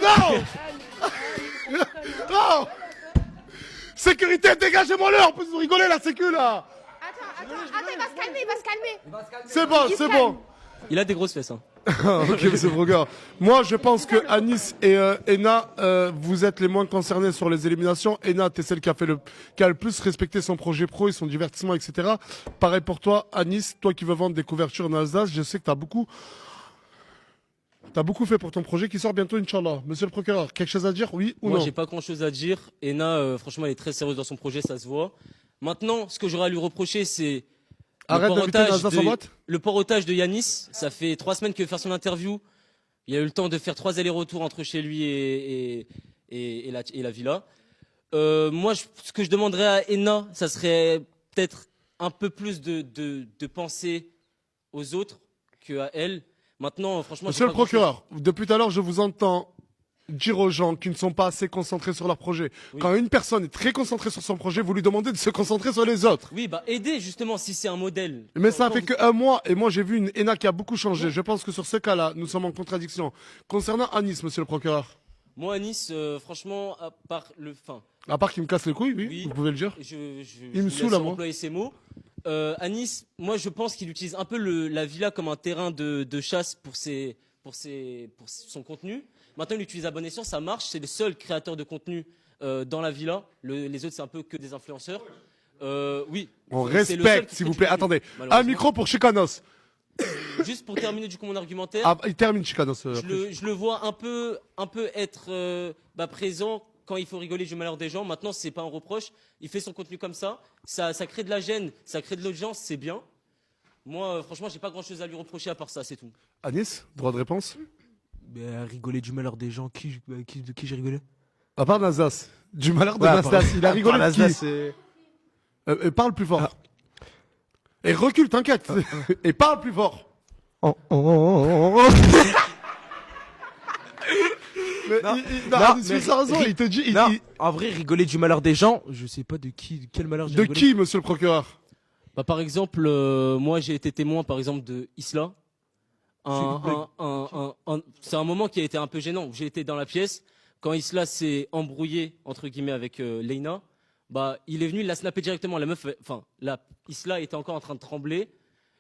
Non. Non. Sécurité, dégagez-moi-le. En plus, vous rigolez, la sécu, là. Attends, il va se calmer. C'est bon, c'est bon. Il a des grosses fesses. Hein. Ok, monsieur Brogueur. Moi, je pense que Anis et Ena, vous êtes les moins concernés sur les éliminations. Ena, t'es celle qui a le plus respecté son projet pro et son divertissement, etc. Pareil pour toi, Anis, toi qui veux vendre des couvertures en Alsace, je sais que t'as beaucoup fait pour ton projet qui sort bientôt, Inch'Allah. Monsieur le procureur, quelque chose à dire, oui ou non? Moi, j'ai pas grand chose à dire. Ena, franchement, elle est très sérieuse dans son projet, ça se voit. Maintenant, ce que j'aurais à lui reprocher, c'est le poreautage de Yanis. Ça fait 3 semaines qu'il veut faire son interview. Il a eu le temps de faire 3 allers-retours entre chez lui et la villa. Moi, ce que je demanderais à Ena, ça serait peut-être un peu plus de penser aux autres qu'à elle. Maintenant, franchement, monsieur le procureur, depuis tout à l'heure, je vous entends dire aux gens qui ne sont pas assez concentrés sur leur projet. Oui. Quand une personne est très concentrée sur son projet, vous lui demandez de se concentrer sur les autres. Oui, bah aider justement si c'est un modèle. Mais ça fait que 1 mois, et moi j'ai vu une Ena qui a beaucoup changé. Je pense que sur ce cas-là, nous sommes en contradiction. Concernant Anis, monsieur le procureur. Moi, Anis, franchement, à part qu'il me casse les couilles, oui, vous pouvez le dire. Il me saoule à moi. Employer ces mots. Anis, moi je pense qu'il utilise un peu la villa comme un terrain de chasse pour son contenu. Maintenant, il l'utilise à bon escient, ça marche. C'est le seul créateur de contenu dans la villa. Les autres, c'est un peu que des influenceurs. Oui. On respecte, s'il vous plaît. Attendez, un micro pour Chicanos. Juste pour terminer du coup mon argumentaire. Ah, il termine Chicanos. Je le vois un peu être présent quand il faut rigoler du malheur des gens. Maintenant, c'est pas un reproche. Il fait son contenu comme ça. Ça crée de la gêne, ça crée de l'audience, c'est bien. Moi, franchement, j'ai pas grand-chose à lui reprocher à part ça, c'est tout. Anis, droit de réponse. Rigoler du malheur des gens, de qui j'ai rigolé? À part Nazas. Du malheur de Nazas. Il a rigolé de qui? Parle plus fort. Et recule, t'inquiète. Et parle plus fort. Il te dit. En vrai, rigoler du malheur des gens, je sais pas quel malheur j'ai rigolé. De qui, monsieur le procureur? Par exemple, moi j'ai été témoin par exemple de Isla. C'est un moment qui a été un peu gênant. J'ai été dans la pièce quand Isla s'est embrouillé entre guillemets avec Leïna. Il est venu, il l'a snappé directement. Isla était encore en train de trembler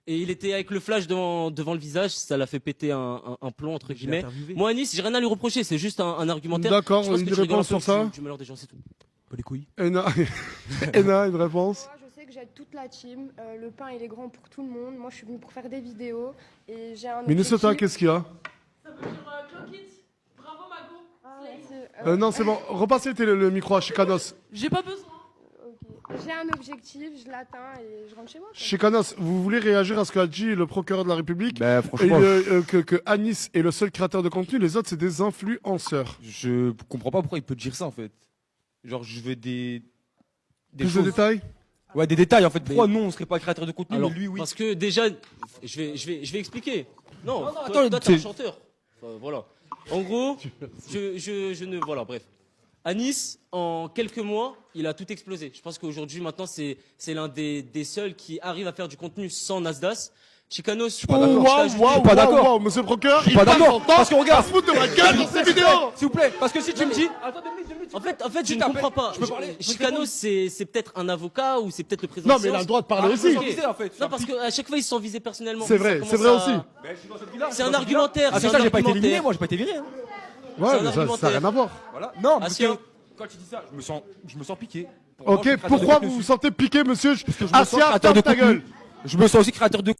et il était avec le flash devant le visage. Ça l'a fait péter un plomb entre guillemets. Moi, Anis, j'ai rien à lui reprocher. C'est juste un argumentaire. D'accord, une réponse sur ça. Du malheur des gens, c'est tout. Pas les couilles. Ena, une réponse. J'aide toute la team. Le pain, il est grand pour tout le monde. Moi, je suis venue pour faire des vidéos. Et j'ai un Minnesota, qu'est-ce qu'il y a? Ça veut dire Clockit. Bravo, Mago. Non, c'est bon. Repassez le micro à Chicanos. J'ai pas besoin. Okay. J'ai un objectif, je l'atteins et je rentre chez moi. Chicanos, vous voulez réagir à ce qu'a dit le procureur de la République? Franchement. Que Anis est le seul créateur de contenu, les autres, c'est des influenceurs. Je comprends pas pourquoi il peut dire ça, en fait. Genre, je veux des Plus de détails? Ouais, des détails en fait. Pourquoi nous on serait pas créateur de contenu, mais lui oui? Parce que déjà, je vais expliquer. Non, attends, toi t'es un chanteur. Voilà. En gros, voilà, bref. Anis, en quelques mois, il a tout explosé. Je pense qu'aujourd'hui, maintenant, c'est l'un des seuls qui arrive à faire du contenu sans Nasdaq. Chicanos, je suis pas d'accord. Monsieur le procureur, je suis pas d'accord. Parce que regarde, se fout de ma gueule dans ces vidéos. S'il vous plaît, parce que si tu me dis. En fait, je ne comprends pas. Chicanos, c'est peut-être un avocat ou c'est peut-être le président. Non, mais il a le droit de parler aussi. Non, parce qu'à chaque fois, ils se sont visés personnellement. C'est vrai aussi. C'est un argumentaire. Ah, c'est ça, j'ai pas été éliminé, moi, j'ai pas été viré. Ouais, mais ça n'a rien à voir. Voilà. Non, parce que quand tu dis ça, je me sens piqué. Ok, pourquoi vous vous sentez piqué, monsieur? Asia, ferme ta gueule. Je me sens aussi créateur de